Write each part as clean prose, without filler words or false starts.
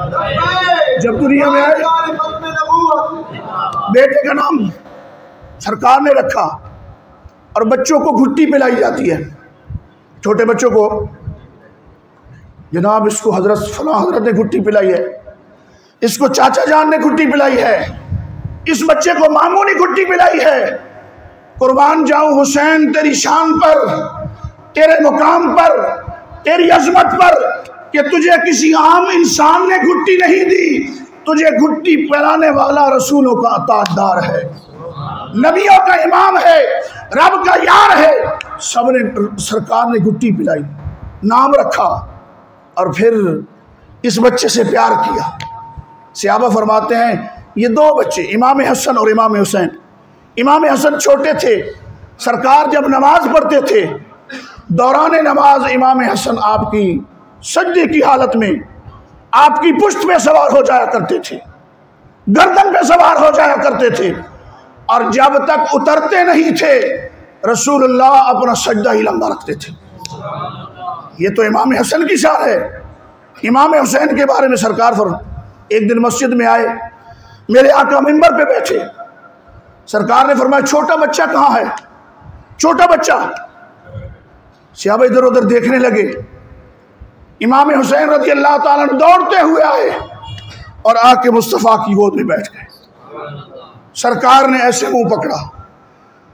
जब दुनिया में आए बेटे का नाम सरकार ने रखा और बच्चों को घुट्टी पिलाई जाती है, छोटे बच्चों को, जनाब इसको हजरत फलां हजरत ने घुट्टी पिलाई है, इसको चाचा जान ने घुट्टी पिलाई है, इस बच्चे को मामू ने घुट्टी पिलाई है। कुर्बान जाऊं हुसैन तेरी शान पर, तेरे मुकाम पर, तेरी अजमत पर कि तुझे किसी आम इंसान ने घुट्टी नहीं दी, तुझे घुट्टी पिलाने वाला रसूलों का ताजदार है, नबियों का इमाम है, रब का यार है। सबने सरकार ने घुट्टी पिलाई, नाम रखा और फिर इस बच्चे से प्यार किया। सहाबा फरमाते हैं ये दो बच्चे, इमाम हसन और इमाम हुसैन, इमाम हसन छोटे थे, सरकार जब नमाज पढ़ते थे दौरान नमाज इमाम हसन आपकी सजदे की हालत में आपकी पुश्त पे सवार हो जाया करते थे, गर्दन पे सवार हो जाया करते थे, और जब तक उतरते नहीं थे रसूलुल्लाह अपना सजदा ही लंबा रखते थे। ये तो इमाम हसन की शान है। इमाम हुसैन के बारे में सरकार एक दिन मस्जिद में आए, मेरे आका मिंबर पे बैठे, सरकार ने फरमाया छोटा बच्चा कहाँ है, छोटा बच्चा। सहाबा इधर उधर देखने लगे, इमाम हुसैन रज़ी अल्लाह ताला अन्हु दौड़ते हुए आए और आके मुस्तफ़ा की गोद में बैठ गए। सरकार ने ऐसे मुंह पकड़ा,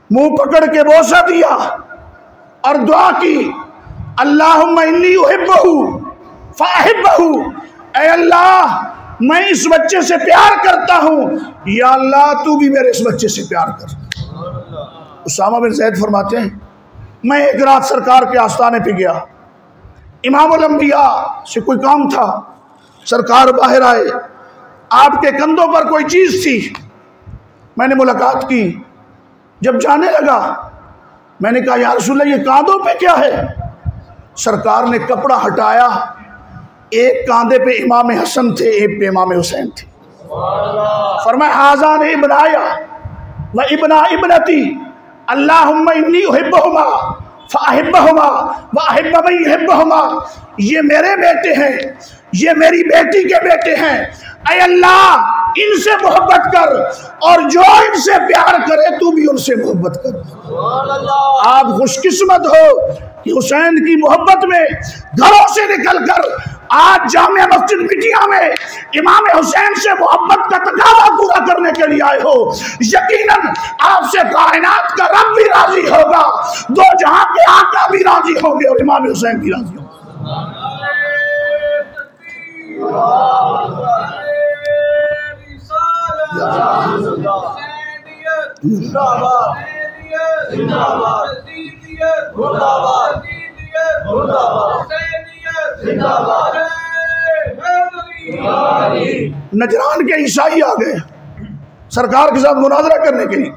मुंह पकड़ के बोसा दिया और दुआ की, अल्लाहुम्मा इन्नी उहिब्बहु फ़अहिब्बहु, ऐ अल्लाह मैं इस बच्चे से प्यार करता हूँ, या अल्लाह तू भी मेरे इस बच्चे से प्यार कर। उसामा बिन ज़ैद फरमाते हैं मैं एक रात सरकार के आस्थाने पे गया, इमामुल अंबिया से कोई काम था, सरकार बाहर आए, आपके कंधों पर कोई चीज़ थी, मैंने मुलाकात की, जब जाने लगा मैंने कहा या रसूलल्लाह ये कांधों पे क्या है। सरकार ने कपड़ा हटाया, एक कांधे पे इमाम हसन थे, एक पे इमाम हुसैन थे। फरमाया हाज़ान इब्नाया व इब्ना इब्नती अल्लाहुम्मा इन्नी उहिब्बुहुमा फ़अहिब्बहुमा व अहिब्ब मन युहिब्बुहुमा, ये मेरे बेटे हैं, ये मेरी बेटी के बेटे हैं, ऐ अल्लाह इनसे मोहब्बत कर और जो इनसे प्यार करे तू भी उनसे मोहब्बत कर। आप खुशकिस्मत हो कि हुसैन की मोहब्बत में घरों से निकलकर आज जामिया मस्जिद बिटिया में इमाम हुसैन से मोहब्बत का तकाज़ा पूरा करने के लिए आए हो। यकीनन आपसे कायनात का रब भी राजी होगा, दो जहां के आका भी राजी होंगे और इमाम हुसैन भी राजी होंगे। नजरान के ईसाई आ गए सरकार के साथ मुनाजरा करने के लिए,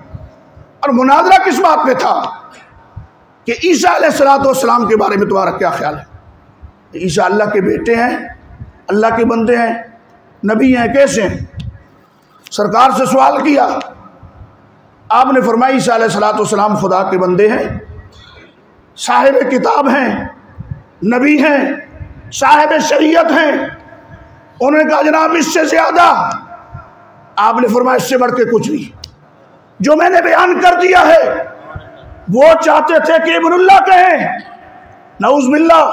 और मुनाजरा किस बात पे था कि ईसा अलैहिस्सलाम के बारे में तुम्हारा क्या ख्याल है। ईसा अल्लाह के बेटे हैं, अल्लाह के बंदे हैं, नबी हैं, कैसे हैं। सरकार से सवाल किया, आपने फरमाया ईसा अलैहिस्सलाम खुदा के बंदे हैं, साहिब किताब हैं, नबी हैं, साहिब शरीयत हैं। उन्होंने कहा जनाब इससे ज्यादा। आपने फरमाया इससे बढ़ के कुछ नहीं, जो मैंने बयान कर दिया है। वो चाहते थे कि इब्नुल्लाह कहें, नऊज़ुबिल्लाह।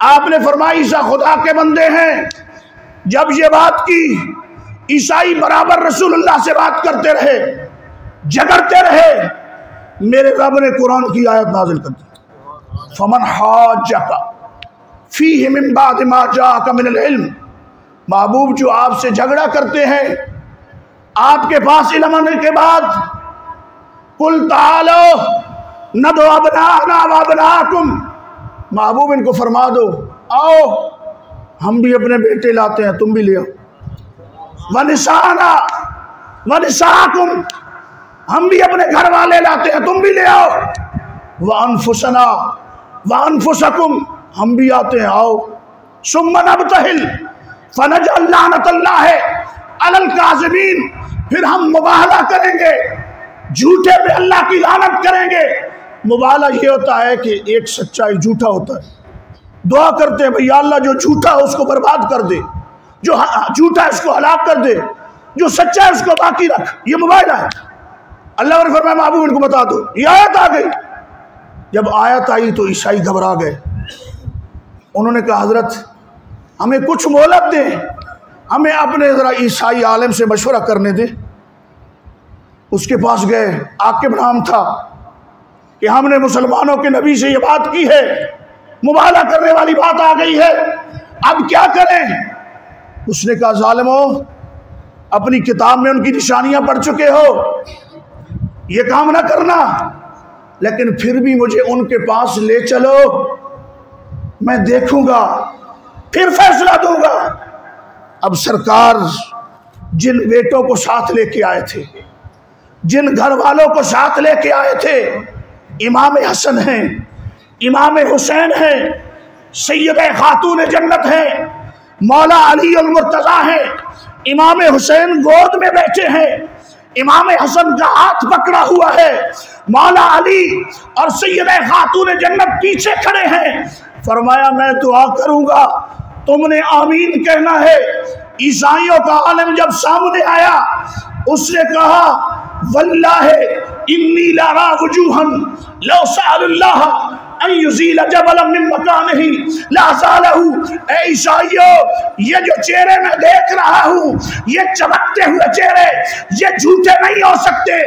आपने फरमाया ईसा खुदा के बंदे हैं। जब ये बात की, ईसाई बराबर रसूलुल्लाह से बात करते रहे, झगड़ते रहे। मेरे रब ने कुरान की आयत नाजिल कर दी, फमन हाजका फीहि मिन बाद मा जाअका मिनल इल्म। महबूब जो आपसे झगड़ा करते हैं आपके पास इल्म आने के बाद, कुल तालो नदो अबनाना व अबनाकुम, महबूब इनको फरमा दो आओ हम भी अपने बेटे लाते हैं, तुम भी ले आओ। वनिसाना वनिसाकुम, हम भी अपने घर वाले लाते हैं, तुम भी ले आओ। वअनफुसना वअनफुसकुम, हम भी आते हैं, आओ। सुम्मा नब्तहिल फनजअल लानतल्लाहि अलल काज़िबीन, फिर हम मुबाहला करेंगे, झूठे पे अल्लाह की लानत करेंगे। मुबाहला ये होता है कि एक सच्चाई झूठा होता है, दुआ करते हैं भैया अल्लाह जो झूठा है उसको बर्बाद कर दे, जो झूठा है उसको हलाक कर दे, जो सच्चा है उसको बाकी रख। ये मोबाइल है। अल्लाह ने फरमाया महबूब इनको बता दो। ये आयत आ गई। जब आयत आई तो ईसाई घबरा गए। उन्होंने कहा हजरत हमें कुछ मोहलत दें, हमें अपने जरा ईसाई आलिम से मशवरा करने दें। उसके पास गए, आकिब नाम था, कि हमने मुसलमानों के नबी से ये बात की है, मुबाला करने वाली बात आ गई है, अब क्या करें? उसने कहा जालिमो, अपनी किताब में उनकी निशानियां पढ़ चुके हो, ये काम ना करना, लेकिन फिर भी मुझे उनके पास ले चलो, मैं देखूंगा, फिर फैसला दूंगा। अब सरकार जिन बेटों को साथ लेके आए थे, जिन घर वालों को साथ लेके आए थे, इमाम हसन हैं, इमाम हुसैन हैं, सैयद खातून जन्नत हैं, मौला अली अल मुर्तज़ा हैं, इमाम हुसैन गोद में बैठे हैं, इमाम हसन का हाथ पकड़ा हुआ है, मौला अली और सैयद खातून जन्नत पीछे खड़े हैं। फरमाया मैं दुआ करूंगा, तुमने आमीन कहना है। ईसाइयों का आलिम जब सामने आया, उसने कहा वल्लाहि इन्नी लरा वजूहन लौ सअलल्लाह अन युज़ील जबलन मिन मकानिही लअज़ालहु। ए ईसाइयों, ये जो चेहरे मैं देख रहा हूँ, ये चमकते हुए चेहरे, ये झूठे नहीं हो सकते।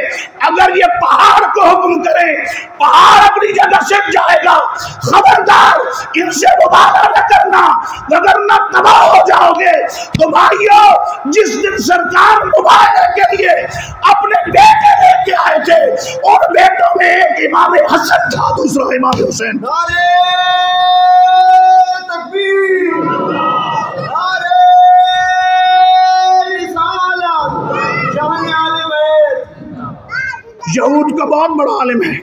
अगर ये पहाड़ को हुक्म करे, पहाड़ अपनी जगह से जाएगा। खबरदार इनसे मुबाला न करना, वरना तबाह हो जाओगे। तो भाइयों, जिस दिन सरकार मुबाले के लिए अपने बेटे लेके आए थे, उन बेटों में एक इमाम हसन था, दूसरा इमाम हुसैन। नारे तकबीर, नारे रिसालत, शान आले बैत। यहूद का बहुत बड़ा आलिम है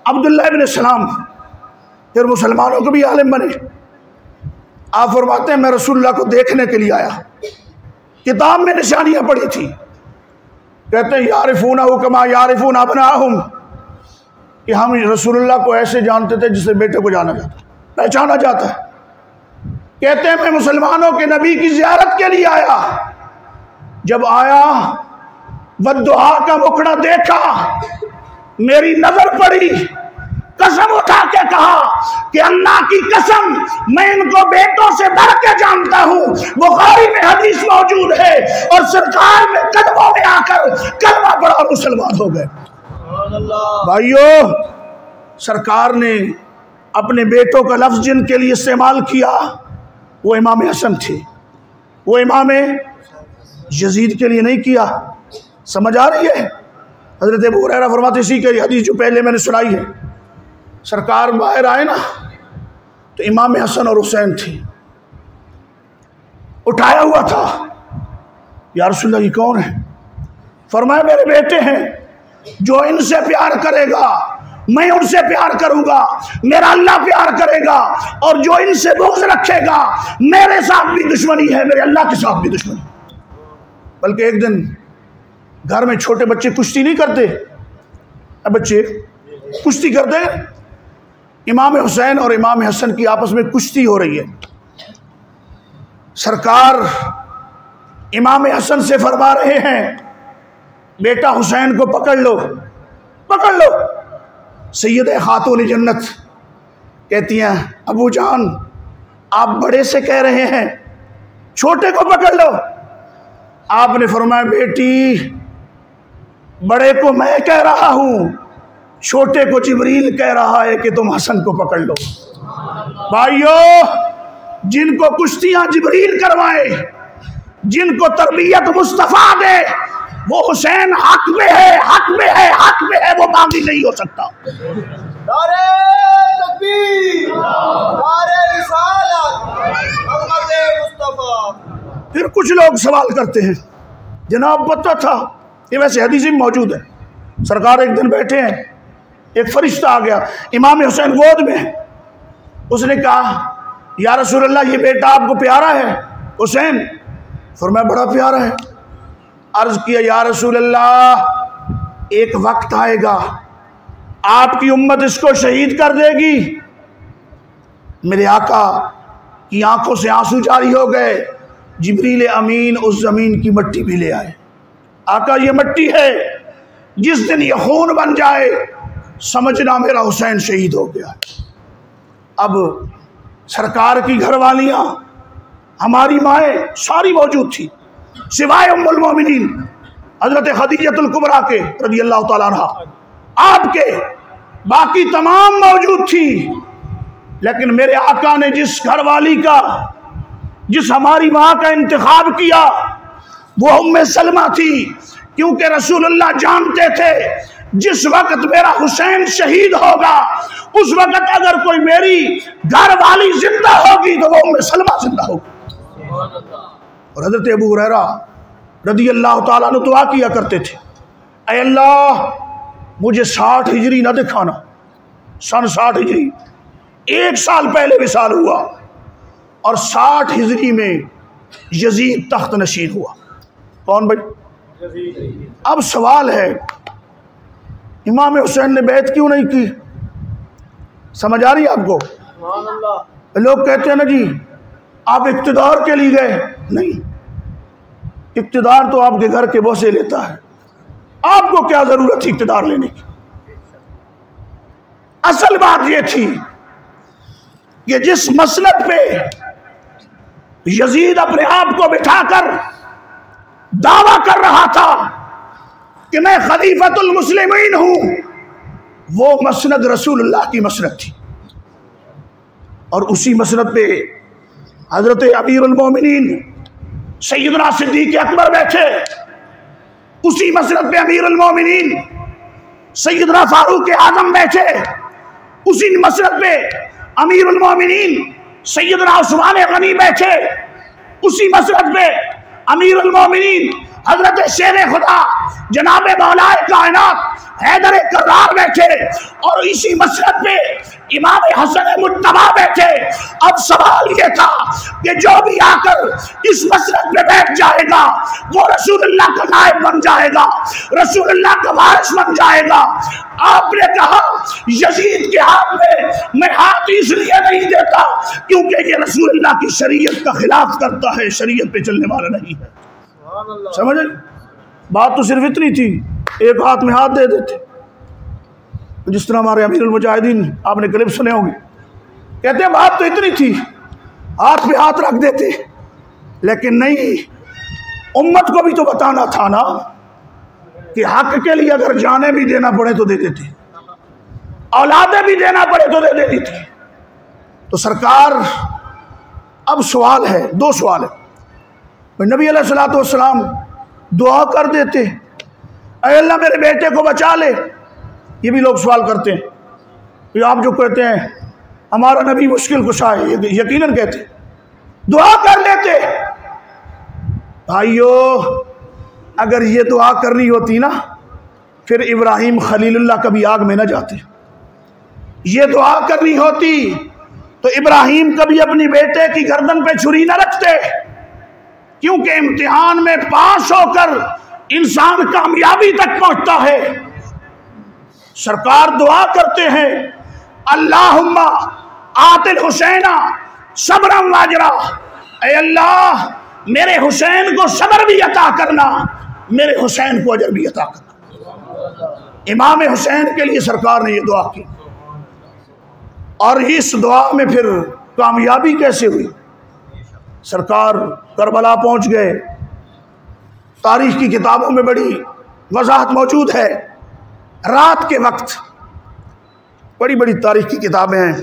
अब्दुल्लाह इब्न सलाम, फिर मुसलमानों को भी आलिम बने। आप फरमाते हैं मैं रसूलुल्लाह को देखने के लिए आया, किताब में निशानियां पड़ी थी। कहते हैं यारिफूनहु कमा यारिफून अबनाहुम, कि हम रसूलुल्लाह को ऐसे जानते थे जिसे बेटे को जाना जाता, पहचाना जाता है। कहते हैं मैं मुसलमानों के नबी की ज़ियारत के लिए आया। जब आया, वद्दुहा का मुखड़ा देखा, मेरी नजर पड़ी, कसम उठा के कहा कि अल्लाह की कसम, मैं इनको बेटों से बढ़ के जानता हूँ। बुखारी में हदीस मौजूद है, और सरकार में कदमों में आकर कलमा पढ़ा और मुसलमान हो गए। भाइयों, सरकार ने अपने बेटों का लफ्ज जिनके लिए इस्तेमाल किया, वो इमाम हसन थे, वो इमाम यजीद के लिए नहीं किया। समझ आ रही है? हजरत अबू हुरैरा फरमाते, इसी के हदीस जो पहले मैंने सुनाई है, सरकार बाहर आए ना, तो इमाम हसन और हुसैन थे, उठाया हुआ था। या रसूलल्लाह ये कौन है? फरमाया मेरे बेटे हैं, जो इनसे प्यार करेगा मैं उनसे प्यार करूंगा, मेरा अल्लाह प्यार करेगा, और जो इनसे बुग़्ज़ रखेगा मेरे साथ भी दुश्मनी है, मेरे अल्लाह के साथ भी दुश्मनी। बल्कि एक दिन घर में छोटे बच्चे कुश्ती नहीं करते, बच्चे कुश्ती करते हैं, इमाम हुसैन और इमाम हसन की आपस में कुश्ती हो रही है। सरकार इमाम हसन से फरमा रहे हैं बेटा हुसैन को पकड़ लो, पकड़ लो। सैयद खातून जन्नत कहती हैं अबू जान आप बड़े से कह रहे हैं, छोटे को पकड़ लो। आपने फरमाया बेटी बड़े को मैं कह रहा हूं, छोटे को जिब्रील कह रहा है कि तुम हसन को पकड़ लो। भाइयों, जिनको कुश्तियां जिब्रील करवाए, जिनको तरबियत मुस्तफा दे, वो हुसैन हक में है, हक में है, हक में है, वो बागी नहीं हो सकता। नारे तकबीर, नारे रिसालत, मोहम्मद मुस्तफा। फिर कुछ लोग सवाल करते हैं, जनाब पता था, ये वैसे हदीस में मौजूद है, सरकार एक दिन बैठे हैं, एक फरिश्ता आ गया, इमाम हुसैन गोद में, उसने कहा या रसूलल्लाह ये बेटा आपको प्यारा है हुसैन? फरमाया बड़ा प्यारा है। अर्ज किया या रसूलल्लाह एक वक्त आएगा आपकी उम्मत इसको शहीद कर देगी। मेरे आका की आंखों से आंसू जारी हो गए, जिब्रील अमीन उस ज़मीन की मिट्टी भी ले आए। आका ये मिट्टी है, जिस दिन ये खून बन जाए समझना मेरा हुसैन शहीद हो गया। अब सरकार की घरवालियाँ, हमारी माएँ सारी मौजूद थी, सिवाय उम्मुल मोमिनीन हज़रत खदीजतुल कुबरा के रज़ियल्लाहु ताला अन्हा, आपके बाकी तमाम मौजूद थी। लेकिन मेरे आका ने जिस घरवाली का, जिस हमारी माँ का इंतखाब किया वो उम्मे सलमा थी, क्योंकि रसूलुल्लाह जानते थे जिस वक्त मेरा हुसैन शहीद होगा उस वक्त अगर कोई मेरी घरवाली जिंदा होगी तो वो उम्मे सलमा जिंदा होगी। और हज़रत अबू हुरैरा रज़ियल्लाहु ताला अन्हु दुआ किया करते थे, ऐ अल्लाह मुझे 60 हिजरी न दिखाना। सन 60 हिजरी, 1 साल पहले विसाल हुआ और 60 हिजरी में यजीद तख्त नशीन हुआ। कौन भाई? अब सवाल है, इमाम हुसैन ने बैत क्यों नहीं की? समझ आ रही है आपको? लोग कहते हैं ना जी आप इक्तिदार के लिए गए। नहीं, इक्तिदार तो आपके घर के बोसे लेता है, आपको क्या जरूरत थी इक्तिदार लेने की? असल बात यह थी कि जिस मसलक पे यजीद अपने आप को बिठाकर दावा कर रहा था कि मैं खलीफतुल मुस्लिमीन हूं, वो मसनद रसूलुल्लाह की मसनद थी। और उसी मसनद पे हजरत अमीरुल मोमिनीन सैयदना सिद्दीक़ अकबर बैठे, उसी मसनद पे अमीरुल मोमिनीन सैयदना फारूक आज़म बैठे, उसी मसनद पे अमीरुल मोमिनीन सैयदना उस्मान गनी बैठे, उसी मसनद पे अमीरुल मोमिनीन हजरत शेर खुदा जनाब मौलाए कायनात हैदर कर्रार बैठे, और इसी मसनद पे इमाम हसन मुज्तबा बैठे। अब सवाल ये था कि जो भी आकर इस मसनद पे बैठ जाएगा वो रसूलुल्लाह का नायब बन जाएगा, रसूलुल्लाह का वारिस बन जाएगा। आपने कहा यजीद के हाथ में मैं हाथ इसलिए नहीं देता क्योंकि ये रसूलुल्लाह की शरीयत का खिलाफ करता है, शरीयत पे चलने वाला नहीं है। समझ? बात तो सिर्फ इतनी थी, एक हाथ में हाथ दे देते। जिस तरह हमारे अमीरुल मुजाहिदीन, आपने क्लिप सुने होंगे, कहते हैं बात तो इतनी थी, हाथ पे हाथ रख देते। लेकिन नहीं, उम्मत को भी तो बताना था ना कि हक के लिए अगर जाने भी देना पड़े तो दे देते, औलादे भी देना पड़े तो दे देती थी। तो सरकार, अब सवाल है, 2 सवाल है। नबी अलैहिस्सलातु वस्सलाम दुआ कर देते, ऐ अल्लाह मेरे बेटे को बचा ले। ये भी लोग सवाल करते हैं, तो आप जो कहते हैं हमारा नबी मुश्किल कुशा है, यकीनन कहते, दुआ कर लेते। भाइयों, अगर ये दुआ करनी होती ना फिर इब्राहिम खलीलुल्लाह कभी आग में न जाते। ये दुआ करनी होती तो इब्राहिम कभी अपनी बेटे की गर्दन पे छुरी न रखते, क्योंकि इम्तिहान में पास होकर इंसान कामयाबी तक पहुंचता है। सरकार दुआ करते हैं, अल्लाहुम्मा आतिल हुसैना सब्रन वाजरा, ऐ अल्लाह मेरे हुसैन को सब्र भी अता करना, मेरे हुसैन को अजर भी अता करना। इमाम हुसैन के लिए सरकार ने यह दुआ की, और इस दुआ में फिर कामयाबी कैसे हुई? सरकार करबला पहुंच गए। तारीख की किताबों में बड़ी वजाहत मौजूद है। रात के वक्त, बड़ी बड़ी तारीख की किताबें हैं,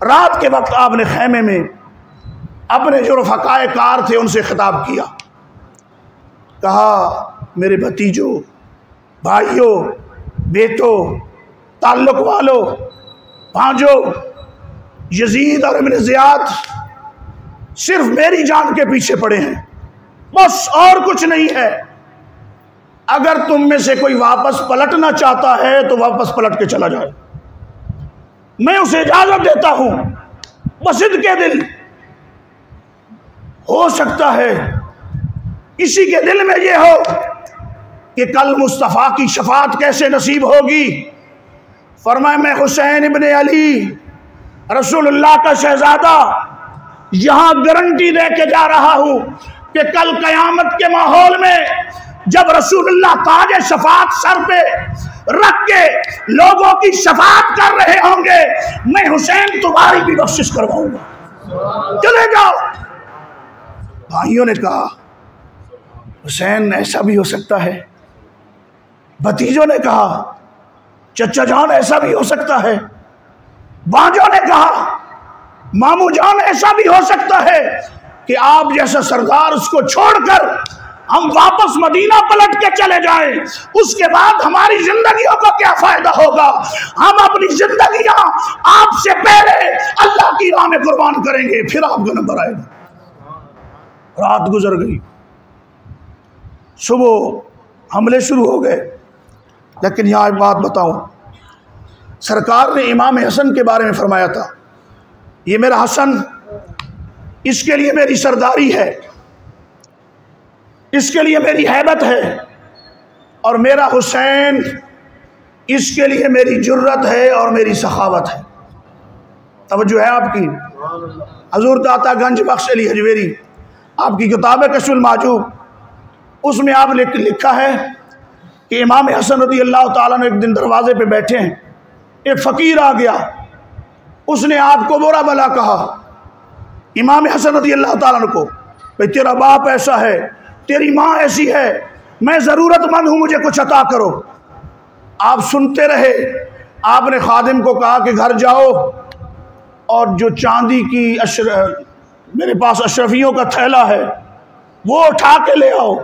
रात के वक्त आपने खैमे में अपने जो रफ़क़ाए कार थे उनसे खिताब किया। कहा, मेरे भतीजों, भाइयों, बेटों, ताल्लुक वालों, भांजों, यजीद और इब्न ज़ियाद सिर्फ मेरी जान के पीछे पड़े हैं, बस और कुछ नहीं है। अगर तुम में से कोई वापस पलटना चाहता है तो वापस पलट के चला जाए, मैं उसे इजाजत देता हूं। बसिद के दिल, हो सकता है किसी के दिल में ये हो कि कल मुस्तफ़ा की शफात कैसे नसीब होगी। फरमाए, मैं हुसैन इब्ने अली रसूलुल्लाह का शहजादा यहां गारंटी दे के जा रहा हूं कि कल कयामत के माहौल में जब रसूलुल्लाह ताज शफात सर पे रख के लोगों की शफात कर रहे होंगे, मैं हुसैन तुम्हारी भी बख्शिश करवाऊंगा, चले जाओ। भाइयों ने कहा हुसैन ऐसा भी हो सकता है। भतीजों ने कहा चचा जान ऐसा भी हो सकता है। बाजों ने कहा मामू जान ऐसा भी हो सकता है कि आप जैसा सरदार उसको छोड़कर हम वापस मदीना पलट के चले जाएं, उसके बाद हमारी जिंदगियों का क्या फायदा होगा। हम अपनी जिंदगियां आपसे पहले अल्लाह की राह में कुर्बान करेंगे, फिर आपका नंबर आएगा। रात गुजर गई, सुबह हमले शुरू हो गए। लेकिन यहाँ एक बात बताऊं, सरकार ने इमाम हसन के बारे में फरमाया था, ये मेरा हसन, इसके लिए मेरी सरदारी है, इसके लिए मेरी हैबत है, और मेरा हुसैन इसके लिए मेरी जुर्रत है और मेरी सखावत है। तवज्जो है आपकी। हजूर दाता गंज बख्श अली हजवेरी आपकी किताब कश्फुल माजूब, उसमें आप लिखा है कि इमाम हसन रज़ी अल्लाह ताला ने एक दिन दरवाजे पे बैठे हैं, एक फ़कीर आ गया, उसने आपको बुरा भला कहा। इमाम हसन रज़ी अल्लाह ताला को, भाई तेरा बाप ऐसा है, तेरी माँ ऐसी है, मैं ज़रूरतमंद हूँ, मुझे कुछ अता करो। आप सुनते रहे। आपने खादिम को कहा कि घर जाओ और जो चांदी की मेरे पास अशरफियों का थैला है वो उठा के ले आओ।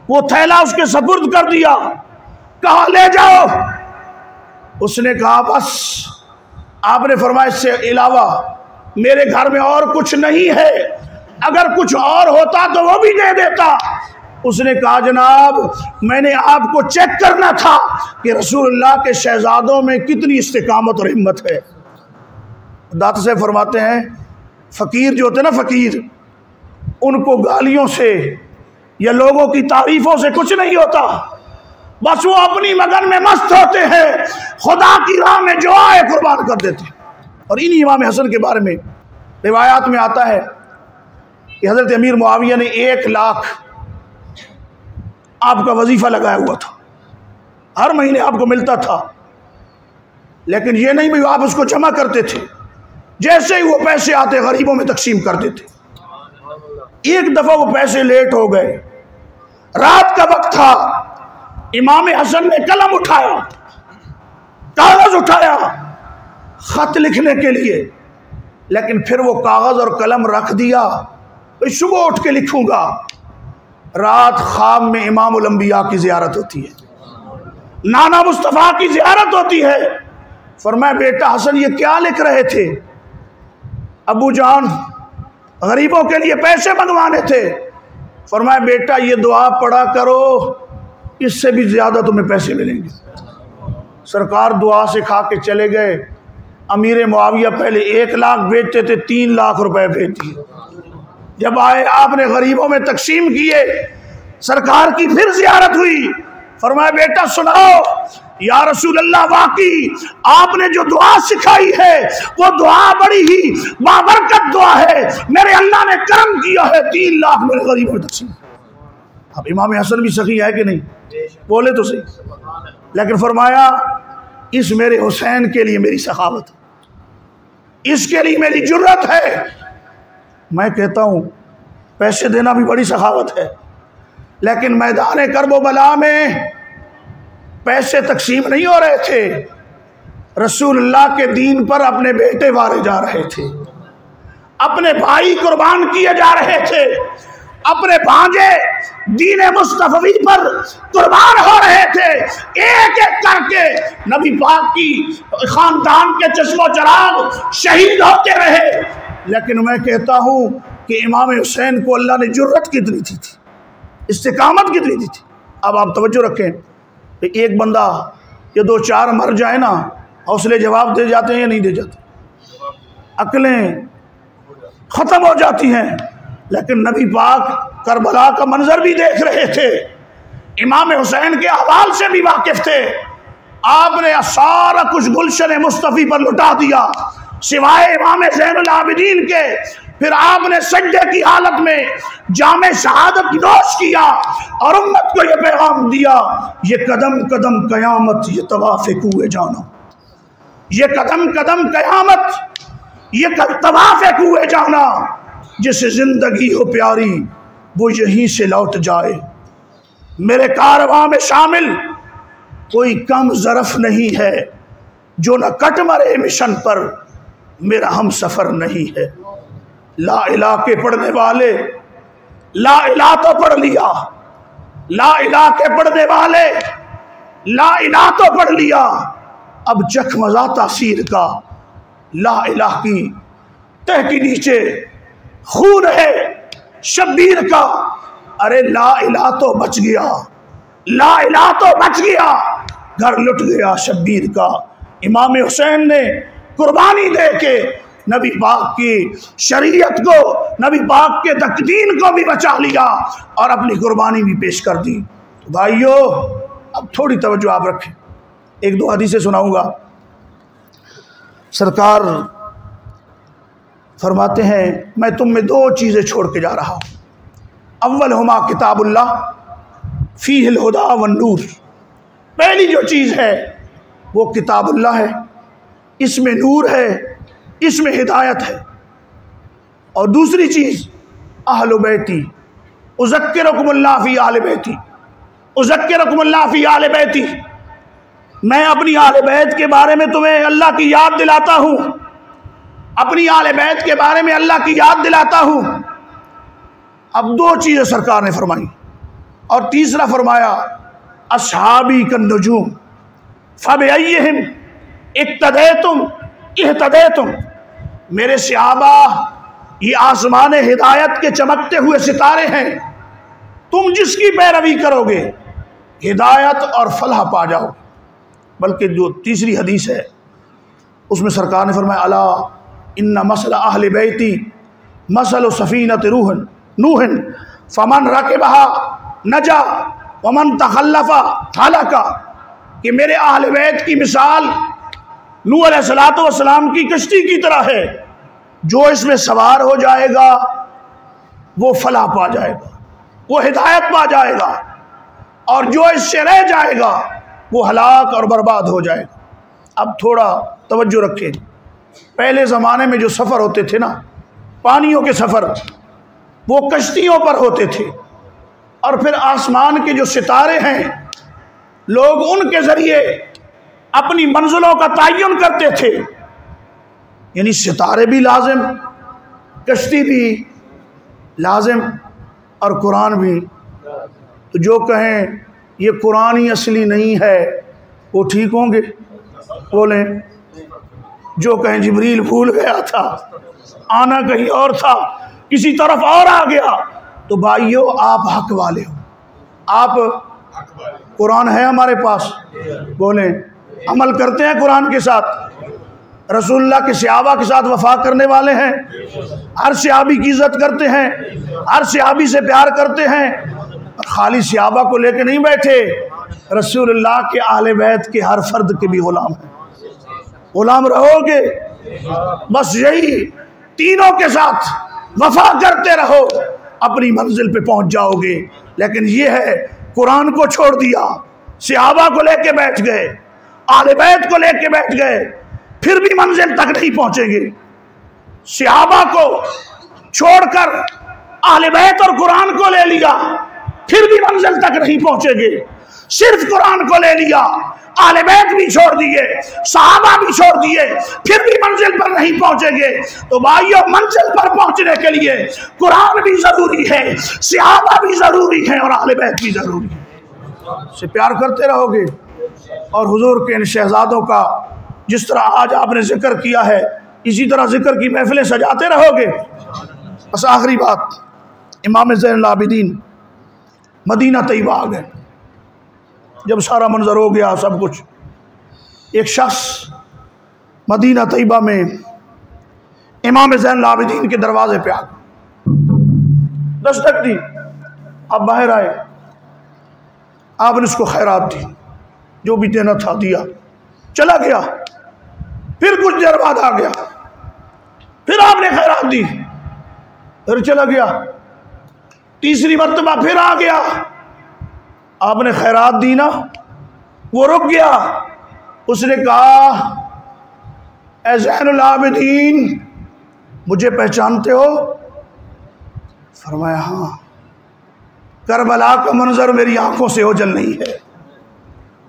वो थैला उसके सपुर्द कर दिया, कहा ले जाओ। उसने कहा बस। आपने फरमाया इससे अलावा मेरे घर में और कुछ नहीं है, अगर कुछ और होता तो वो भी दे देता। उसने कहा जनाब मैंने आपको चेक करना था कि रसूलुल्लाह के शहजादों में कितनी इस्तिकामत और हिम्मत है। दाता साहब फरमाते हैं फ़कीर जो होते ना फ़कीर, उनको गालियों से या लोगों की तारीफ़ों से कुछ नहीं होता, बस वो अपनी मगन में मस्त होते हैं, खुदा की राह में जो आए कुर्बान कर देते हैं। और इन्हीं इमाम हसन के बारे में रिवायात में आता है कि हज़रत अमीर मुआविया ने 1 लाख आपका वजीफ़ा लगाया हुआ था, हर महीने आपको मिलता था। लेकिन ये नहीं भी आप उसको जमा करते थे, जैसे ही वो पैसे आते गरीबों में तकसीम कर देते। एक दफ़ा वो पैसे लेट हो गए, रात का वक्त था, इमाम हसन ने कलम उठाया, कागज़ उठाया ख़त लिखने के लिए, लेकिन फिर वो कागज़ और कलम रख दिया, तो सुबह उठ के लिखूंगा। रात ख्वाब में इमाम उल अंबिया की ज़ियारत होती है, नाना मुस्तफ़ा की ज़ियारत होती है। फरमाया बेटा हसन ये क्या लिख रहे थे? अबू जान गरीबों के लिए पैसे मंगवाने थे। फरमाया बेटा ये दुआ पढ़ा करो, इससे भी ज़्यादा तुम्हें पैसे मिलेंगे। सरकार दुआ से खा के चले गए। अमीर मुआविया पहले 1 लाख भेजते थे, 3 लाख रुपए भेज दिए। जब आए आपने गरीबों में तकसीम किए, सरकार की फिर ज़ियारत हुई। फरमाया बेटा सुनाओ, या रसूल अल्लाह वाकई आपने जो दुआ सिखाई है वो दुआ बड़ी ही बाबरकत दुआ है, मेरे अल्लाह ने करम किया है, 3 लाख मेरे गरीबों में तकसीम। अब इमाम हसन भी सखी है कि नहीं? बोले तो सही। लेकिन फरमाया इस मेरे हुसैन के लिए मेरी सखावत, इसके लिए मेरी जुर्रत है। मैं कहता हूँ पैसे देना भी बड़ी सखावत है, लेकिन मैदान करबो बला में पैसे तकसीम नहीं हो रहे थे, रसूलुल्लाह के दीन पर अपने बेटे वारे जा रहे थे, अपने भाई कुर्बान किए जा रहे थे, अपने भांजे दीन मुस्तफवी पर कुर्बान हो रहे थे। एक एक करके नबी पाक की खानदान के चश्मो चराग शहीद होते रहे। लेकिन मैं कहता हूँ कि इमाम हुसैन को अल्लाह ने जुर्रत कितनी थी, इस्तिकामत कितनी थी। अब आप तवज्जो रखें, एक बंदा या 2-4 मर जाए ना, हौसले जवाब दे जाते हैं या नहीं दे जाते, अकलें ख़त्म हो जाती हैं। लेकिन नबी पाक करबला का मंजर भी देख रहे थे, इमाम हुसैन के अहवाल से भी वाकिफ थे। आपने सारा कुछ गुलशन मुस्तफ़ी पर लुटा दिया, सिवाय इमाम ज़ैनुल आबिदीन के फिर आपने सजदे की हालत में जामे शहादत नोश किया और उम्मत को यह पैगाम दिया, ये कदम कदम कयामत, ये तवाफ़े कुए जाना, ये कदम कदम कयामत, ये तवाफ़े कुए जाना। जिसे जिंदगी हो प्यारी वो यहीं से लौट जाए। मेरे कारवां में शामिल कोई कम ज़रफ़ नहीं है, जो न कट मरे मिशन पर मेरा हम सफ़र नहीं है। ला इला के पढ़ने वाले ला इला तो पढ़ लिया, ला इला के पढ़ने वाले ला इला तो पढ़ लिया, अब चखमजा तासीर का ला इला की तह के नीचे खून है शब्बीर का। अरे ला इला तो बच गया, ला इला तो बच गया, घर लुट गया शब्बीर का। इमाम हुसैन ने कुर्बानी दे के नबी पाक की शरीयत को, नबी पाक के दीन को भी बचा लिया और अपनी कुर्बानी भी पेश कर दी। तो भाइयों, अब थोड़ी तवज्जो आप रखें, एक दो हदीसें सुनाऊंगा। सरकार फरमाते हैं, मैं तुम में दो चीज़ें छोड़ के जा रहा हूँ। अव्वल हुमा किताबुल्लाह फीहिल हुदा वन नूर। पहली जो चीज़ है वो किताबुल्लाह है, इसमें नूर है, इसमें हिदायत है। और दूसरी चीज़ अहल बैती, उज़क्किरुकुमुल्लाह फ़ी आल बैती, उज़क्किरुकुमुल्लाह फ़ी आल बैती। मैं अपनी आल बैत के बारे में तुम्हें अल्लाह की याद दिलाता हूँ, अपनी आल बैत के बारे में अल्लाह की याद दिलाता हूँ। अब दो चीज़ें सरकार ने फरमाई और तीसरा फरमाया अस्हाबी कन्नुजूम फबिअय्यिहिम इक्तदैतुम इह्तदैतुम। मेरे सहाबा ये आसमान हिदायत के चमकते हुए सितारे हैं, तुम जिसकी पैरवी करोगे हिदायत और फलाह पा जाओ। बल्कि जो तीसरी हदीस है उसमें सरकार ने फरमाया अला इन्ना मसला अहले बैती मसल सफ़ीनत रूहन नूहन फमन रकबहा नजा वमन तखल्लफा हलका। कि मेरे अहले बैत की मिसाल नूह अलैहिस्सलातु वस्सलाम की कश्ती की तरह है, जो इसमें सवार हो जाएगा वो फलाह पा जाएगा, वो हिदायत पा जाएगा, और जो इससे रह जाएगा वो हलाक और बर्बाद हो जाएगा। अब थोड़ा तवज्जो रखें, पहले ज़माने में जो सफ़र होते थे ना, पानियों के सफ़र, वो कश्तियों पर होते थे, और फिर आसमान के जो सितारे हैं लोग उनके ज़रिए अपनी मंजिलों का तयन करते थे। यानी सितारे भी लाजिम, कश्ती भी लाजिम और कुरान भी। तो जो कहें ये कुरान ही असली नहीं है वो ठीक होंगे, बोलें। जो कहें जिब्रील भूल गया था, आना कहीं और था, किसी तरफ और आ गया, तो भाइयों आप हक वाले हो, आप कुरान है हमारे पास, बोलें। अमल करते हैं कुरान के साथ, रसूलुल्लाह के सहाबा के साथ वफा करने वाले हैं, हर सहाबी की इज्जत करते हैं, हर सहाबी से प्यार करते हैं। और खाली सहाबा को लेके नहीं बैठे, रसूलुल्लाह के आले बैत के हर फर्द के भी गुलाम हैं। गुलाम रहोगे, बस यही तीनों के साथ वफा करते रहो, अपनी मंजिल पे पहुंच जाओगे। लेकिन ये है कुरान को छोड़ दिया, सहाबा को लेके बैठ गए, आले बैत को लेके बैठ गए, फिर भी मंजिल तक नहीं पहुंचेंगे। सहाबा को छोड़कर आले बैत और कुरान को ले लिया, फिर भी मंजिल तक नहीं पहुंचेंगे। सिर्फ कुरान को ले लिया, आले बैत भी छोड़ दिए, सहाबा भी छोड़ दिए, फिर भी मंजिल पर नहीं पहुंचेंगे। तो भाइयों, मंजिल पर पहुंचने के लिए कुरान भी जरूरी है, सहाबा भी जरूरी है और आले बैत भी जरूरी है। से प्यार करते रहोगे और हुजूर के इन शहजादों का जिस तरह आज आपने जिक्र किया है, इसी तरह जिक्र की महफिलें सजाते रहोगे। बस आखिरी बात, इमाम ज़ैनुल आबिदीन मदीना तैयबा आ गए। जब सारा मंजर हो गया सब कुछ, एक शख्स मदीना तैयबा में इमाम ज़ैनुल आबिदीन के दरवाजे पे आ गया, दस्तक दी, आप बाहर आए, आपने उसको खैरात दी, जो भी देना था दिया, चला गया। फिर कुछ देर बाद आ गया, फिर आपने खैरात दी, फिर चला गया। तीसरी मर्तबा फिर आ गया, आपने खैरात दी ना, वो रुक गया। उसने कहा, ऐ ज़ैनुल आबिदीन, मुझे पहचानते हो? फरमाया, हाँ। करबला का मंजर मेरी आंखों से ओझल नहीं है।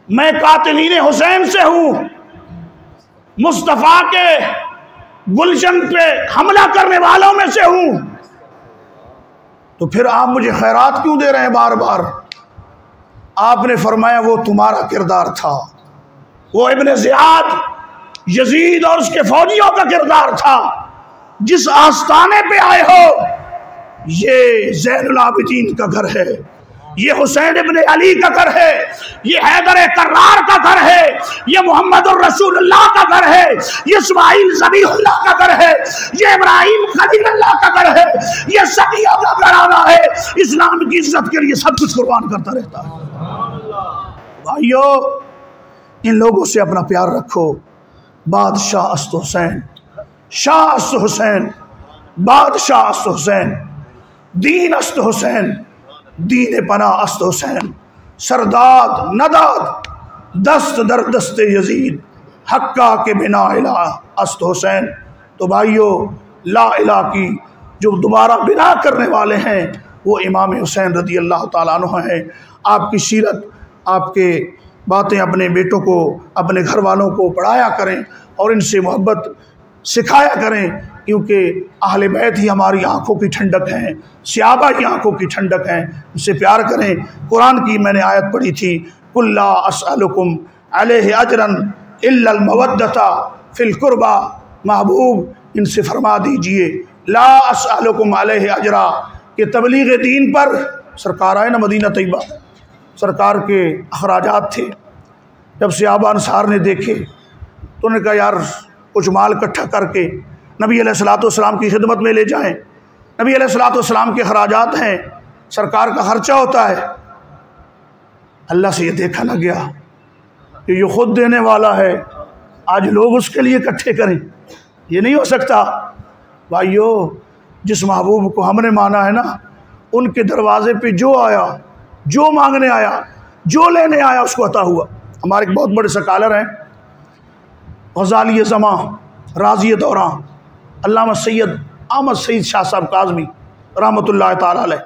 मैं कातिलीन हुसैन से हूं, मुस्तफ़ा के गुलशन पे हमला करने वालों में से हूं। तो फिर आप मुझे खैरात क्यों दे रहे हैं बार बार? आपने फरमाया, वो तुम्हारा किरदार था, वो इब्ने ज़ियाद, यजीद और उसके फौजियों का किरदार था। जिस आस्ताने पे आए हो, ये ज़ैनुल आबिदीन का घर है, ये हुसैन इब्ने अली का घर है, ये हैदर कर्रार का घर है, ये मोहम्मदुर रसूलुल्लाह का घर है, ये इस्माइल ज़बीहुल्लाह का घर है, ये इब्राहिम खलीलुल्लाह का घर है, ये सदियों का घराना है। इस्लाम की इज्जत के लिए सब कुछ कुर्बान करता रहता है। भाइयों, इन लोगों से अपना प्यार रखो। बादशाह अस्त हुसैन, शाह अस्त हुसैन, बादशाह अस्त हुसैन, दीन अस्त हुसैन, दीन पना अस्त हुसैन, सरदाद नदाद, दस्त दर दस्त यजीद, हक्का के बिना इला अस्त हुसैन। तो भाइयों, ला इला की जो दोबारा बिना करने वाले हैं वो इमाम हुसैन रज़ी अल्लाह ताला अन्हु हैं। आपकी सीरत, आपके बातें अपने बेटों को, अपने घर वालों को पढ़ाया करें और इनसे मोहब्बत सिखाया करें, क्योंकि अहले बैत ही हमारी आंखों की ठंडक हैं, सहाबा ही आंखों की ठंडक हैं। इनसे प्यार करें। कुरान की मैंने आयत पढ़ी थी, कुल्ला अस्अलुकुम अलैहि अजरन इल्लल मवद्दता फिल कुर्बा। महबूब, इनसे फरमा दीजिए, ला अस्अलुकुम अलैहि अजरा, कि तबलीग दीन पर सरकार आए ना मदीना तैयबा, सरकार के अखराजात थे। जब सहाबा अंसार ने देखे तो उन्होंने कहा, यार कुछ माल इकट्ठा करके नबी अलैहिस्सलाम की खिदमत में ले जाएं। नबी अलैहिस्सलाम के खराजात हैं, सरकार का खर्चा होता है। अल्लाह से ये देखा ना गया कि ये खुद देने वाला है, आज लोग उसके लिए इकट्ठे करें, ये नहीं हो सकता। भाइयों, जिस महबूब को हमने माना है ना, उनके दरवाजे पे जो आया, जो मांगने आया, जो लेने आया, उसको अता हुआ। हमारे एक बहुत बड़े स्कॉलर हैं, गज़ाली ज़मा, राज़ी दौरा, अल्लामा सैयद अहमद सईद शाह साहब काज़मी रहमतुल्लाह ताला अलैह,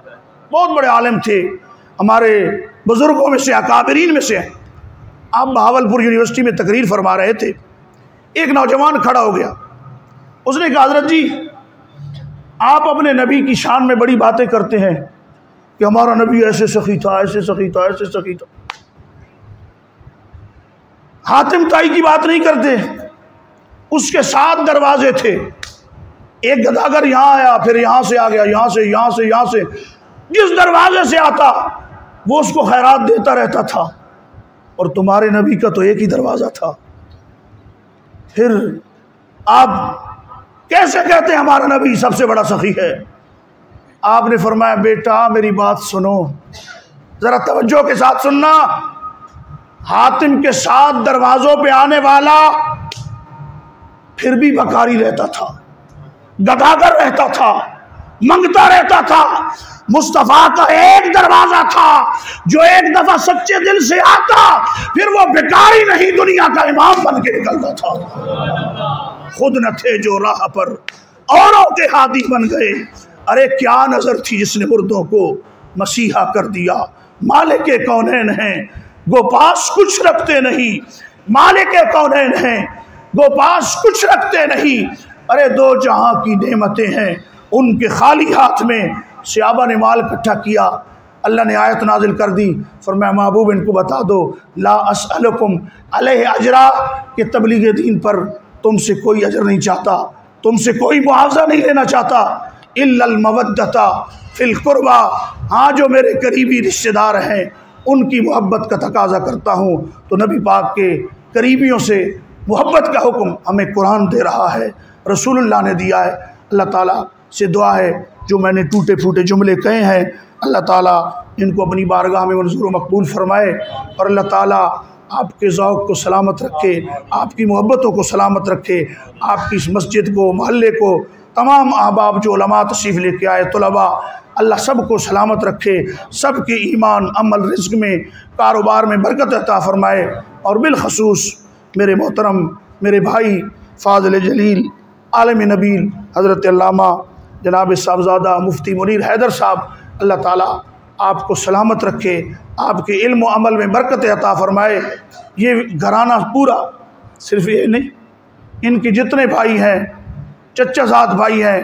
बहुत बड़े आलिम थे, हमारे बुज़ुर्गों में से, अकाबरीन में से हैं। आप बहावलपुर यूनिवर्सिटी में तकरीर फरमा रहे थे, एक नौजवान खड़ा हो गया। उसने कहा, हज़रत जी, आप अपने नबी की शान में बड़ी बातें करते हैं कि हमारा नबी ऐसे सखी था, ऐसे सखी था, ऐसे सखी था। हातिम ताई की बात नहीं करते, उसके 7 दरवाजे थे। एक गदागर यहाँ आया, फिर यहाँ से आ गया, यहाँ से, यहाँ से, यहाँ से, जिस दरवाजे से आता वो उसको खैरात देता रहता था। और तुम्हारे नबी का तो एक ही दरवाज़ा था। फिर आप कैसे कहते हैं हमारा नबी सबसे बड़ा सखी है? आपने फरमाया, बेटा मेरी बात सुनो, ज़रा तवज्जो के साथ सुनना। हातिम के 7 दरवाज़ों पे आने वाला फिर भी बकारी रहता था, गदागर रहता था, मंगता रहता था। मुस्तफ़ा का एक दरवाज़ा था, जो एक दफ़ा सच्चे दिल से आता फिर वो भिखारी नहीं, दुनिया का इमाम बन के निकलता था। खुद न थे जो राह पर, औरों के हादी बन गए। अरे क्या नज़र थी जिसने मुर्दों को मसीहा कर दिया। मालिक कौनैन हैं, गो पास कुछ रखते नहीं, मालिक कौनैन हैं, गो पास कुछ रखते नहीं। अरे 2 जहां की नेमतें हैं उनके खाली हाथ में। सहाबा ने माल इकट्ठा किया, अल्लाह ने आयत नाजिल कर दी, फरमाया, महबूब इनको बता दो, ला अस्अलुकुम अलैहि अजरा, कि तबलीग दीन पर तुमसे कोई अजर नहीं चाहता, तुमसे कोई मुआवजा नहीं लेना चाहता। इल्लल मवद्दता फिल कुर्बा, हाँ जो मेरे करीबी रिश्तेदार हैं उनकी मोहब्बत का तकाजा करता हूँ। तो नबी पाक के करीबियों से मोहब्बत का हुक्म हमें कुरान दे रहा है, रसूलुल्लाह ने दिया है। अल्लाह ताला से दुआ है, जो मैंने टूटे फूटे जुमले कहे हैं, अल्लाह ताला इनको अपनी बारगाह में मंजूर मकबूल फरमाए। और अल्लाह ताला आपके ज़ौक़ को सलामत रखे, आपकी मोहब्बतों को सलामत रखे, आपकी इस मस्जिद को, मोहल्ले को तमाम अहबाब जो उलमा तशरीफ़ लेके आए, तलबा, अल्लाह सबको सलामत रखे, सबके ईमान, अमल, रिज़्क़ में, कारोबार में बरकत अता फ़रमाए। और बिलखसूस मेरे मोहतरम मेरे भाई फ़ाज़िल जलील आलिम नबील हज़रत अल्लामा जनाब साहबज़ादा मुफ्ती मुनीर हैदर साहब, अल्लाह ताला आपको सलामत रखे, आपके इल्म व अमल में बरकत अता फ़रमाए। ये घराना पूरा, सिर्फ ये नहीं, इनके जितने भाई हैं, चचाज़ाद भाई हैं,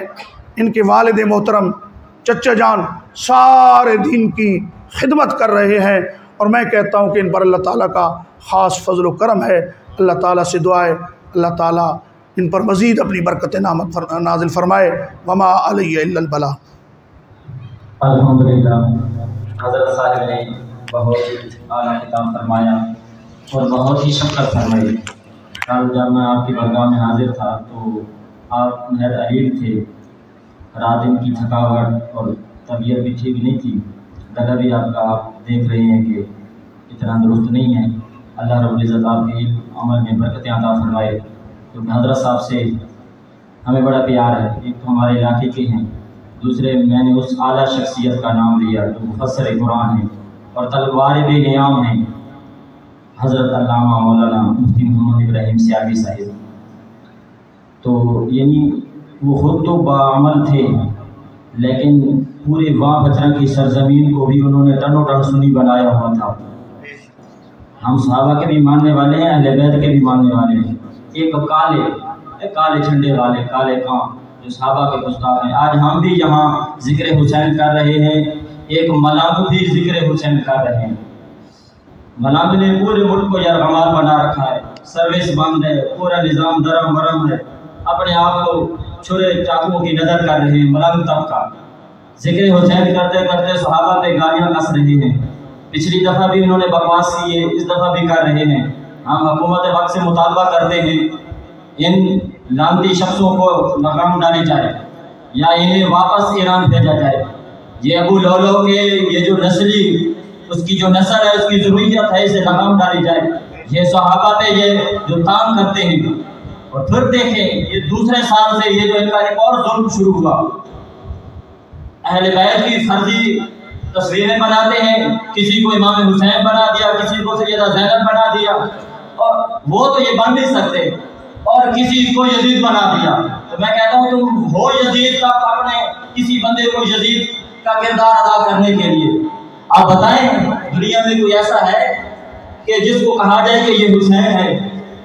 इनके वालिद मोहतरम चचा जान सारे दीन की खिदमत कर रहे हैं। और मैं कहता हूँ कि इन पर अल्लाह ताला का ख़ास फजल व करम है। अल्लाह ताला से दुआ है अल्लाह ताला इन पर मज़ीद अपनी बरकत नाजिल फरमाए। वमा अलैया इल्लल बला। अल्हम्दुलिल्लाह, हज़रत साहिब ने बहुत आला किताब फरमाया और बहुत ही शफ़क़त फरमाई। कल जब मैं आपकी बरगाह में हाजिर था तो आप नहायत अलीम थे। रात दिन की थकावट और तबीयत भी ठीक नहीं थी, गला भी आपका आप देख रहे हैं कि इतना दुरुस्त नहीं है। अल्लाह रब्बुल इज़्ज़त आपके अमल में बरकतें अता फरमाए। क्योंकि हज़रत साहब से हमें बड़ा प्यार है। एक तो हमारे इलाके के हैं, दूसरे मैंने उस आला शख्सियत का नाम लिया जो मुफस्सिर कुरान है और तलवार बेनियाम हैं, हज़रत अल्लामा मौलाना मुफ्ती मोहम्मद इब्राहिम सियावी साहिब। तो यानी वो खुद तो बाअमल थे, लेकिन पूरे वाह बजरंग की सरजमीन को भी उन्होंने टनो टन सुनी बनाया हुआ था। हम सहाबा के भी मानने वाले हैं, अहले बैत के भी मानने वाले हैं। एक काले झंडे वाले काले कां जो सहाबा के गुस्ताख हैं। आज हम भी यहाँ जिक्र हुसैन कर रहे हैं, एक मलाम भी जिक्र हुसैन कर रहे हैं। मलाम ने पूरे मुल्क को यरगमार बना रखा है, सर्विस बंद है, पूरा निज़ाम दरम बरम है, अपने आप को छुरे चाकुओं की नज़र कर रहे हैं। मलाम तबका जिक्र हुसैन करते करते सहाबा पे गालियाँ कस रहे हैं। पिछली दफ़ा भी उन्होंने बकवास की है, इस दफ़ा भी कर रहे हैं। हम हुकूमत वक्त से मुतालबा करते हैं इन लानती शख्सों को लगाम डाली जाए या इन्हें वापस ईरान भेजा जाए। ये अबू लौलो के ये जो नस्ली उसकी जो नस्ल है उसकी ज़रूरियत है, इसे लगाम डाली जाए। ये सहाबा पे ये जो काम करते हैं। और फिर देखें ये दूसरे साल से ये जो इनका एक और जुल्म शुरू हुआ, अहले बैत की फर्जी तस्वीरें बनाते हैं, किसी को इमाम हुसैन बना दिया, किसी को सैयदा ज़ैनब बना दिया, और वो तो ये बन नहीं सकते, और किसी को यजीद बना दिया। तो मैं कहता हूँ तुम हो यजीद का, अपने किसी बंदे को यजीद का किरदार अदा करने के लिए आप बताएं दुनिया में कोई ऐसा है कि जिसको कहा जाए कि ये हुसैन है?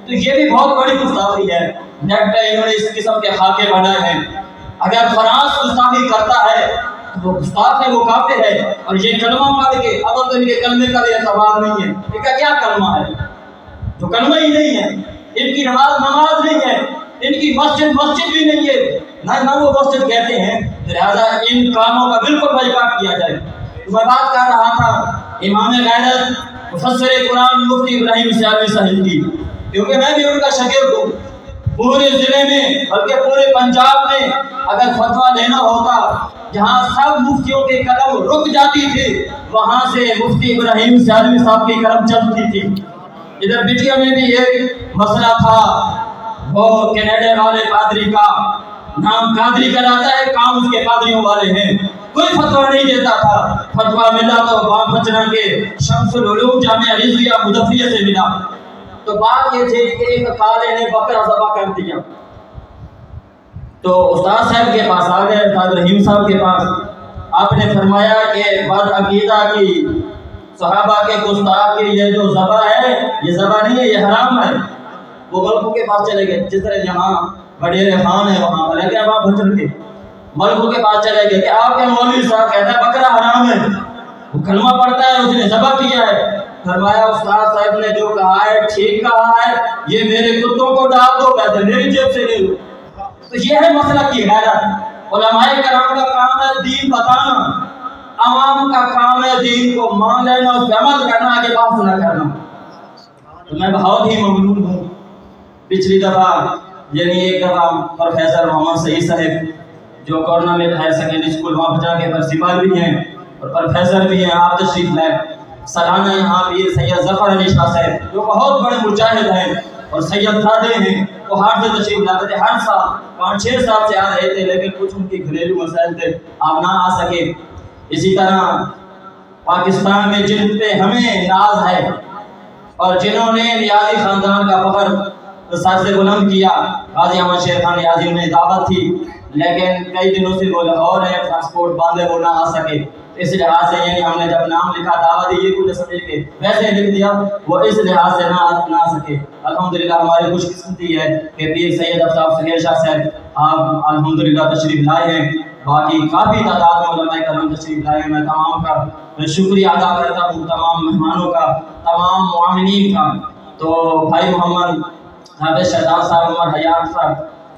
तो ये भी बहुत बड़ी गुस्ताखी है। नेट पे इन्होंने इस किस्म के खाके बनाए हैं। अगर फ्रांस गुस्ताखी करता है तो वो गुस्ताख है, वो काफिर है। और ये कलमा पढ़ के अब तो इनके कलमे का भी एतबार नहीं है। इनका क्या कलमा है जो कलमा ही नहीं है? इनकी नमाज नहीं है, इनकी मस्जिद भी नहीं है, ना वो मस्जिद कहते हैं। लिहाजा इन कामों का बिल्कुल बाइकाट किया जाए। तो मैं बात कर रहा था इमाम गैरत मुफस्सिर कुरान मुफ्ती इब्राहिम सियावी साहिब की, क्योंकि मैं भी उनका शागिर्द हूँ। पूरे ज़िले में बल्कि पूरे पंजाब में अगर फतवा लेना होता, जहाँ सब मुफ्तियों के कदम रुक जाती थी, वहाँ से मुफ्ती इब्राहिम सियावी साहब की कदम चलती थी। इधर बिटिया में भी एक मसला था, वो कनाडा वाले पादरी का नाम कादरी कराता है, काम उसके पादरियों वाले हैं। कोई फतवा नहीं देता था। फतवा मिला तो बाप बचना के शम्सुल उलूम जामिया रिज़विया मुज़फ्फरिया से मिला। तो बात ये थी कि एक काले ने बकरा ज़बह कर दिया, तो उस्ताद साहब के पास आ गए, उस्ताद रहीम साहब के पास। आपने फरमाया कि बद अकीदा की सहाबा के गुस्ताख के ये जो ज़बह है ये ज़बह नहीं है, ये हराम है। वो मलकों के पास चले गए, जिस तरह यहाँ बड़ेर खान है वहाँ पर लेकिन आप बचन के मलकों के पास चले गए कि आपके मौलवी साहब कहता है बकरा हराम है, वो कलमा पढ़ता है, उसने ज़बह किया है। फरमाया उस्ताद साहब ने जो कहा है ठीक कहा है, ये मेरे कुत्तों को डाल दो, कहते मेरी जेब से नहीं। तो ये है मसला की गैरत। उलमाए कराम का काम है दीन बताना, आवाम का काम है दीन को मान लेना, उस पर अमल करना, आगे बात न करना। तो मैं बहुत ही ममनून हूँ। पिछली दफ़ा यानी एक दफ़ा प्रोफेसर मोहम्मद सईद साहब जो गवर्नमेंट हायर सेकेंडरी स्कूल वहाँ बचा के प्रिंसिपल भी हैं और प्रोफेसर भी हैं, आप तशरीफ लाए। सालाना यहाँ पीर सैयद ज़फ़र अली शाह साहब जो बहुत बड़े मुजाहिद हैं, और सैयद सादे हैं वो हार से तशरीफ लाते थे, हर साल 5-6 साल से आ रहे थे, लेकिन कुछ उनकी घरेलू मसाइल थे, आप ना आ सके। इसी तरह पाकिस्तान में जिन पे हमें नाज है और जिन्होंने रियाजी खानदान का फख्र सर से बुलंद किया, गाजी अहमद शेर खान रियाजी में दावत थी, लेकिन कई दिनों से वो लाहौर है, ट्रांसपोर्ट बंद है, वो ना आ सके। इस लिहाज से यानी हमने जब नाम लिखा दावत ये कुछ समझ के वैसे लिख दिया, वो इस लिहाज से ना आ सके। अल्हम्दुलिल्लाह हमारी खुशकिस्मती है कि पीर सैयद अफ्ताब सगीर शाह साहब आप अल्हम्दुलिल्लाह तशरीफ लाए हैं, बाकी काफ़ी तादाद में उलमाए करम तशरीफ लाए हैं। मैं तमाम का शुक्रिया अदा करता हूँ, तमाम मेहमानों का, तमाम मुआमिनीन का। तो भाई मोहम्मद हाफिज शहजाद साहब, उमर हयात साहब,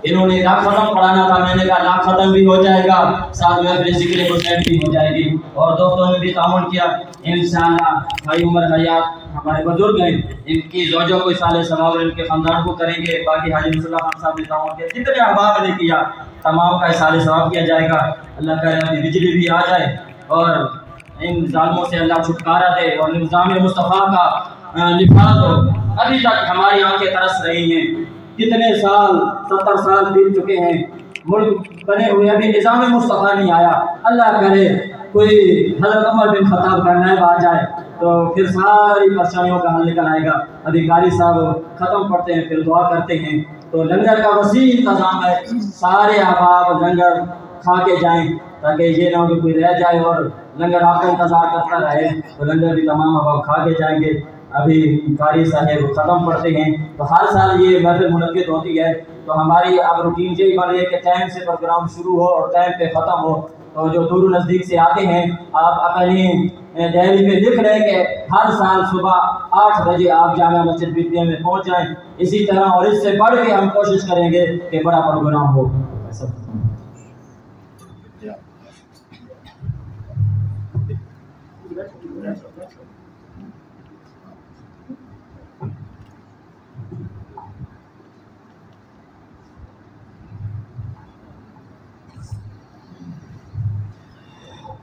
इन्होंने लाख खत्म पढ़ाना था, मैंने कहा लाख खत्म भी हो जाएगा, साथ में फिर जिक्र हुसैन भी हो जाएगी, और दोस्तों ने भी तामुल किया। इंशाअल्लाह भाई उमर हयात हमारे बुजुर्ग हैं, इनकी ज़ौजों को साले सवाब इनके ख़ानदान को करेंगे। बाकी हाजी मुसल्ला खान साहब ने तामुल किया, जितने अहबाब ने किया तमाम का साले सवाब किया जाएगा। अल्लाह करे बिजली भी आ जाए और इन जालिमों से अल्लाह छुटकारा दे और निज़ाम मुस्तफ़ा का लिफाज हो। अभी तक हमारी आंखें तरस रही हैं, कितने साल 70 साल बीत चुके हैं, मुल्क बने हुए अभी निज़ाम मुस्तफ़ा नहीं आया। अल्लाह करे कोई हज़रत उमर बिन खत्ताब का नायब आ जाए तो फिर सारी परेशानियों का हल निकल आएगा। अधिकारी साहब ख़त्म पढ़ते हैं फिर दुआ करते हैं। तो लंगर का वसी इंतज़ाम है, सारे अहबाब लंगर खा के जाएँ ताकि ये ना हो कि कोई रह जाए और लंगर आपका इंतज़ार करता रहे। तो लंगर भी तमाम अहबाब खा के जाएंगे। अभी कारी साहेब ख़त्म पढ़ते हैं, तो हर साल ये महफिल मुनक़्क़िद होती है। तो हमारी अब रूटीन यही बन रही है कि टाइम से प्रोग्राम शुरू हो और टाइम पे ख़त्म हो। तो जो दूर नज़दीक से आते हैं, आप अपनी डायरी में लिख रहे हैं कि हर साल सुबह 8 बजे आप जामिया मस्जिद बिटिया में पहुँच जाएँ। इसी तरह और इससे बढ़ के हम कोशिश करेंगे कि बड़ा प्रोग्राम हो।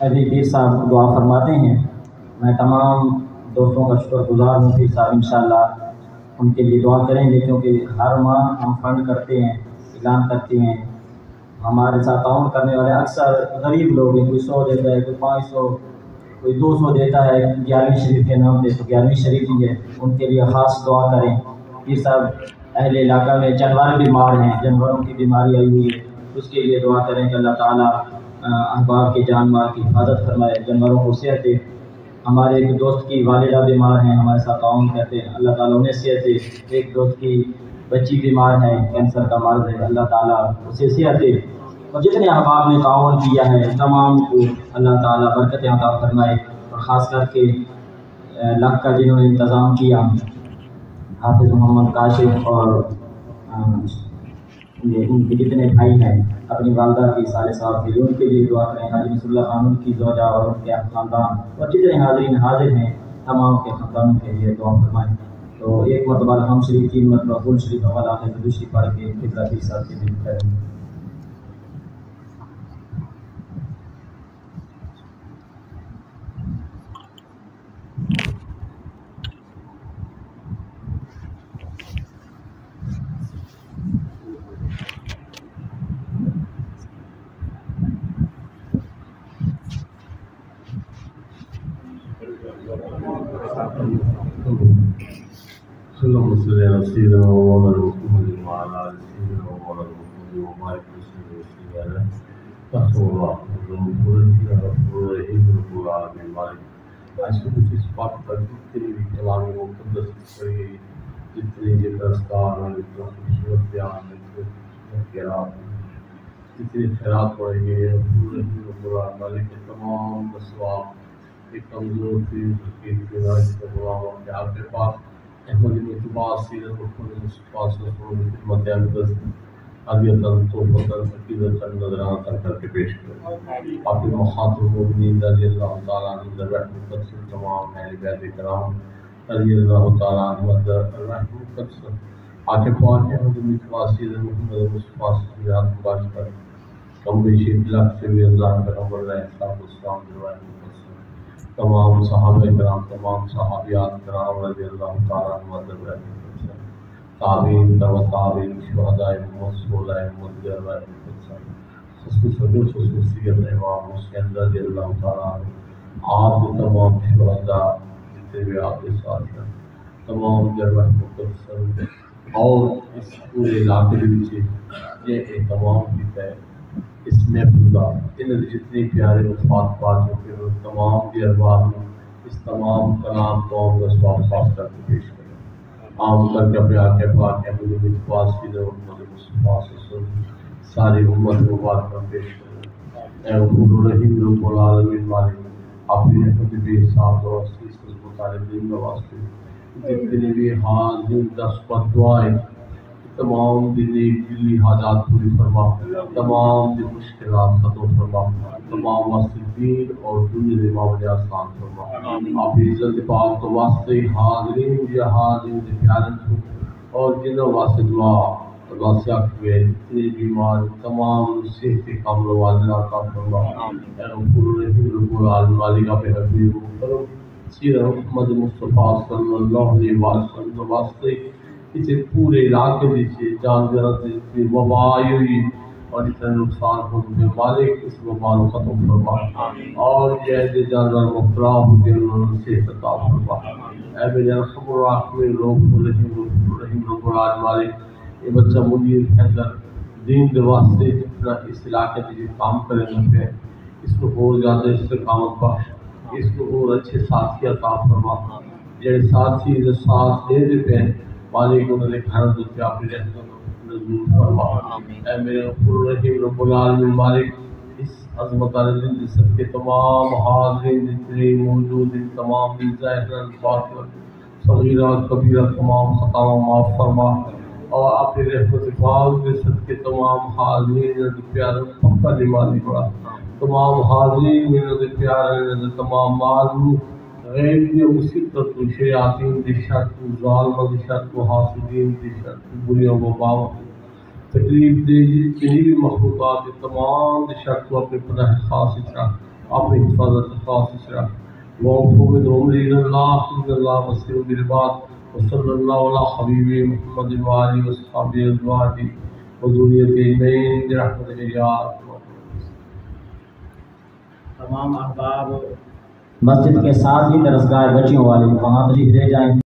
अभी पीर साहब दुआ फरमाते हैं। मैं तमाम दोस्तों का शुक्रगुजार हूँ। पीर साहब इंशाअल्लाह उनके लिए दुआ करेंगे, क्योंकि हर माह हम फंड करते हैं, ऐलान करते हैं। हमारे साथ ताउन करने वाले अक्सर गरीब लोग हैं, कोई 100 देता है, कोई 500, कोई 200 देता है 11वीं शरीफ के नाम पे, तो 11वीं शरीफ ही है, उनके लिए ख़ास दुआ करें। पीर साहब अहले इलाका में जानवर बीमार हैं, जानवरों की बीमारी आई हुई है, उसके लिए दुआ करें कि अल्लाह ताला अहबाब के जान माल की हिफाजत फरमाए, जानवरों को सेहत दे। हमारे एक दोस्त की वालिदा बीमार हैं, हमारे साथ ताउन करते हैं, अल्लाह ताला उन्हें सेहत दे। एक दोस्त की बच्ची बीमार है, कैंसर का मर्ज है, अल्लाह ताला उसे सेहत दे। और जितने अहबाब ने ताउन किया है तमाम को अल्लाह ताला बरकत अता फरमाए। और ख़ास करके लक का जिन्होंने इंतज़ाम किया, हाफिज़ मोहम्मद काशिफ और ये उनके जितने भाई हैं, अपनी वालदा की साले साहब के लिए, उनके लिए दुआ करें। हाजी नसरुल्लाह खानून की ज़ौजा और उनके ख़ानदान और जितने हाज़रीन हाजिर हैं तमाम के ख़ानदानों के लिए दुआ फरमाएँ। तो एक मरतबा हम शरीफ, 3 मरतबा फुल शरीफ हवाला है, दूसरी पढ़ के किबला पीर साहब के लिए करें। जितनी दस्तार और जितना खूबसूरत बयान जितनी खैरात पढ़ेंगे मालिक के तमाम मसवाब एक कमज़ोर थी आपके पास अहमद मुस्तफ़ा सीरत मुस्तफ़ा खिदमत अक़दस अदियतन तोहफ़तन अक़ीदतन नज़राना करके पेश करें। आपके मुखातिब मोमिनीन रज़ियल्लाहु तआला अन्हुम तमाम अहले बैत किराम रज़ियल्लाहु तआला अन्हुम आके पाक अहमद मुस्तफ़ा सीरत मोहम्मद मुस्तफ़ा सल्लल्लाहु अलैहि वसल्लम कम बेशी इतलाक़ से भी अल्लाह पैगम्बर तमाम सहाबा किराम तमाम सहाबियात किराम रज़ियल्लाहु तआला अन्हुम ताबीन तबा ताबीन शुहदाए मौसूलाए मुद्दअ ख़ुसूसियत इमाम हुसैन रज़ियल्लाहु तआला आप तमाम शुहदा जितने भी आपके साथ हैं तमाम जरह मुक़द्दस और इस पूरे इलाके ये तमाम भी है इसमें खुदा इन जितने प्यारे वफ़ात पा चुके हैं तमाम के अरवाह इस तमाम कलाम कौम का स्वाब खास करके पेश करें। आम करके अपने आके पाक सारी उम्मत मुबारक पेश करें। रहीम रब्बुल आलमीन मालिक अपनी रहमत बेहिसाब और असीस मुतालिबीन के वास्ते जितने भी हाज़िर दस पर दुआएं तमाम दिली हाजात पूरी फरमा तमाम दिन मुश्किलात खत्म फरमा तमाम वास्ते दीन और दुनिया मामले आसान फरमा आप इज़्ज़त पाक तो वास्ते हाज़रीन या हाज़िर प्यारे और जिन्हों वास्ते दुआ वास्ते हुए जितने बीमार तमाम सेहत कामल वाला अता फरमा मालिका पे हबीब मुकर्रम सीरत मोहम्मद मुस्तफ़ा सल्लल्लाहु अलैहि वसल्लम वास्ते इसे पूरे इलाके से जानवर की वबा हुई और इतना नुकसान होने मालिक इस वबा को खत्म फरमा और जैसे जानवर मुबतला हो गए उन्होंने सेहत अता फरमा ऐ मेरे रसूल में लोग रहीम मालिक ये बच्चा मुदीर हैदर दीन के वास्ते जितना इस इलाके में काम करें पे इसको और ज़्यादा इस्तेकामत बख्श इसको और अच्छे साथी अता फरमा जैसे साथी साथ दे देते हैं मालिक उन्होंने घर पे अपनी नज़ूर फरमा ऐ मेरे रहीम रब्बुल आलमीन मालिक इस अज़मत वाले के तमाम हाज़िरीन जितने मौजूद इन तमाम सगीरा कबीरा तमाम खताओं माफ़ फरमा और अपनी रहमत पाक के सदके तमाम हाज़िरीन प्यारे पक्का निमाज़ी पड़ा तमाम हाज़िरीन प्यारे तमाम मालूम गैब की मुसीबत शयातीन दिशत ज़ालिम दिशत हासिदीन दिशत बुरियों वबा तकलीफ दे जितनी भी मखलूक़ात तमाम दिशत को अपने पनाह खास अपनी हिफाजत खास वफ़ूद उमरील्लाह वसीम बिलबाद वसल्लल्लाहु अला हबीबी मुहम्मद व आलिहि वसहबिहि अज़वाजिहि व ज़ुर्रिय्यतिहि अजमईन बिरहमतिका या अरहम। तमाम अहबाब मस्जिद के साथ ही दरसगाह बच्चियों वाले वहाँ तशरीफ ले जाएं।